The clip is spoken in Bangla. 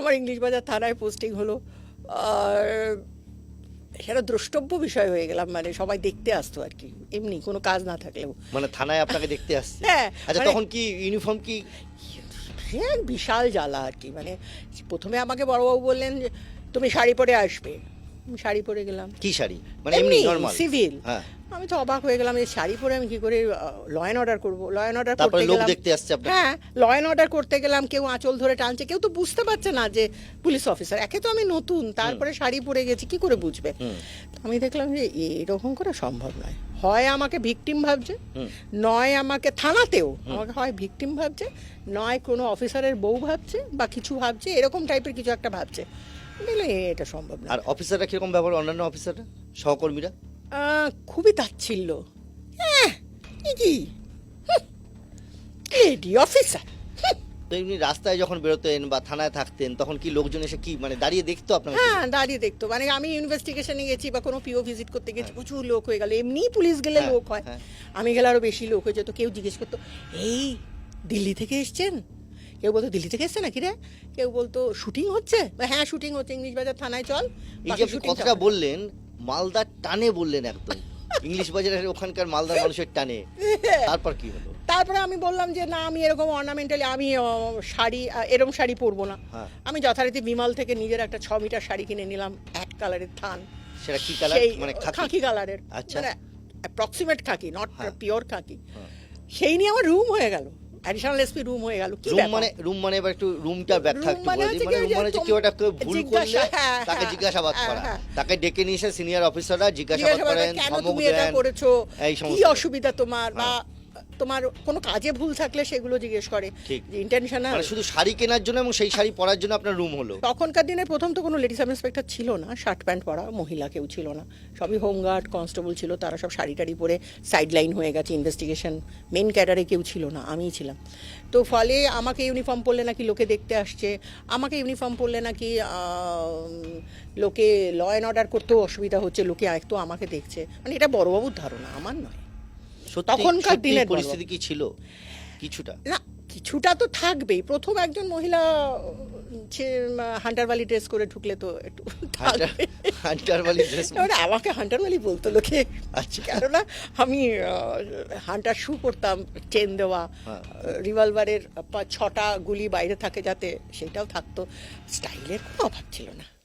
আমার ইংলিশ বাজার থানায় পোস্টিং হলো। আর সেটা দ্রষ্টব্য বিষয় হয়ে গেলাম, মানে সবাই দেখতে আসতো আর কি, এমনি কোনো কাজ না থাকলেও। মানে থানায় আপনাকে দেখতে আসছে? হ্যাঁ, আচ্ছা, মানে- তখন কি ইউনিফর্ম কি? সে এক বিশাল জ্বালা আর কি। মানে প্রথমে আমাকে বড়বাবু বললেন যে তুমি শাড়ি পরে আসবে। আমি শাড়ি পরে গেলাম, কি শাড়ি? মানে এমনি নরমাল সিভিল। হ্যাঁ। আমি তো অবাক হয়ে গেলাম, এই শাড়ি পরে আমি কি করে ল অ্যান্ড অর্ডার করবো। ল অ্যান্ড অর্ডার তারপরে করতে লোক গেলাম, দেখতে আসছে আপনাকে? হ্যাঁ ল অ্যান্ড অর্ডার করতে গেলাম, কেউ আঁচল ধরে টানছে, কেউ তো বুঝতে পারছে না যে পুলিশ অফিসার। একে তো আমি নতুন, তারপরে শাড়ি পরে গেছি, কি করে বুঝবে। আমি দেখলাম যে এরকম করে সম্ভব নয়। হয় আমাকে ভিকটিম ভাবছে, নয় আমাকে থানাতেও আমাকে হয় ভিকটিম ভাবছে, নয় কোনো অফিসারের বউ ভাবছে বা কিছু ভাবছে, এরকম টাইপের কিছু একটা ভাবছে। দেখলে এটা সম্ভব না। আর অফিসাররা কিরকম ব্যবহার, অন্যান্য অফিসাররা, সহকর্মীরা? খুবই তাচ্ছিল্য। কি লেডি অফিসার। তো এমনি রাস্তায় যখন বেরোতেন বা থানায় থাকতেন, তখন কি লোকজন এসে কি মানে দাঁড়িয়ে দেখতো আপনাকে? হ্যাঁ, দাঁড়িয়ে দেখতো। মানে আমি ইনভেস্টিগেশনে গেছি বা কোনো পিও ভিজিট করতে গেছি, প্রচুর লোক হয়ে গেল। এমনি পুলিশ গেলে হ্যাঁ, লোক হয়, হ্যাঁ। আমি গেলে আরো বেশি লোক হয়ে যেত। কেউ জিজ্ঞেস করতো এই দিল্লি থেকে এসছেন, কেউ বলতো দিল্লি থেকে এসছে নাকি রে, কেউ বলতো শুটিং হচ্ছে, হ্যাঁ শুটিং হচ্ছে, ইংলিশ বাজার থানায় চল। এই যে আপনি কথাটা বললেন, মালদার টানে বললেন একদম, ইংলিশ বাজারের ওখানকার মালদার মানুষের টানে, তারপর কি হলো? তারপরে আমি বললাম যে না, আমি এরকম অর্নামেন্টালি আমি শাড়ি এরকম শাড়ি পরবো না। হ্যাঁ। আমি যথারীতি বিমল থেকে নিজের একটা 6 মিটার শাড়ি কিনে নিলাম, এক কালারের থান। সেটা কি কালার? সেই মানে খাকি কালারের, আচ্ছা। মানে অ্যাপ্রক্সিমেট খাকি, নট হ্যাঁ। পিওর খাকি। হ্যাঁ। সেই নিয়ে আমার রুম হয়ে গেল, অ্যাডিশনাল এসপি রুম হয়ে গেল। কি রুম মানে এবার একটু রুমটা ব্যাখ্যা Room একটু মানে বলে হচ্ছে দিই। মানে কি, রুম মানে হচ্ছে যে কেউ একটা কেউ ভুল জিজ্ঞাসা, করলে হ্যাঁ, তাকে হ্যাঁ, জিজ্ঞাসাবাদ হ্যাঁ, করা, হ্যাঁ। তাকে ডেকে নিয়ে এসে সিনিয়র অফিসাররা জিজ্ঞাসাবাদ জিজ্ঞাসাবাদ করেন, কেন ধমক তুমি এটা দেন, করেছো, এই কি সমস্ত। অসুবিধা তোমার, বা তোমার কোনো কাজে ভুল থাকলে সেগুলো জিজ্ঞেস করে। ঠিক। ইন্টেনশনাল। মানে শুধু শাড়ি কেনার জন্য এবং সেই শাড়ি পরার জন্য আপনার রুম হলো? তখনকার দিনে প্রথম তো কোনো লেডি সাব ইন্সপেক্টর ছিল না, শার্ট প্যান্ট পরা মহিলা কেউ ছিল না, সবই হোমগার্ড কনস্টেবল ছিল, তারা সব শাড়ি টাড়ি পরে সাইড লাইন হয়ে গেছে। ইনভেস্টিগেশন মেন ক্যাডারে কেউ ছিল না, আমিই ছিলাম। তো ফলে আমাকে ইউনিফর্ম পরলে নাকি লোকে দেখতে আসছে, আমাকে ইউনিফর্ম পরলে নাকি লোকে ল অ্যান্ড অর্ডার করতেও অসুবিধা হচ্ছে, লোকে একটু আমাকে দেখছে। মানে এটা বড়বাবুর ধারণা, আমার নয়। সত্যি তখনকার সত্যি দিনের পরিস্থিতি কি ছিল কিছুটা? না, কিছুটা তো থাকবেই। প্রথম একজন মহিলা হান্টারওয়ালি ড্রেস করে ঢুকলে তো একটু থাকবে। হান্টারওয়ালি ড্রেস? মানে আমাকে হান্টারওয়ালি বলতো লোকে, আচ্ছা। কেননা আমি হান্টার শু পরতাম, চেন দেওয়া, হ্যাঁ। রিভলভারের 6টা গুলি বাইরে থাকে যাতে সেটাও থাকতো। স্টাইলের কোনো অভাব ছিল না।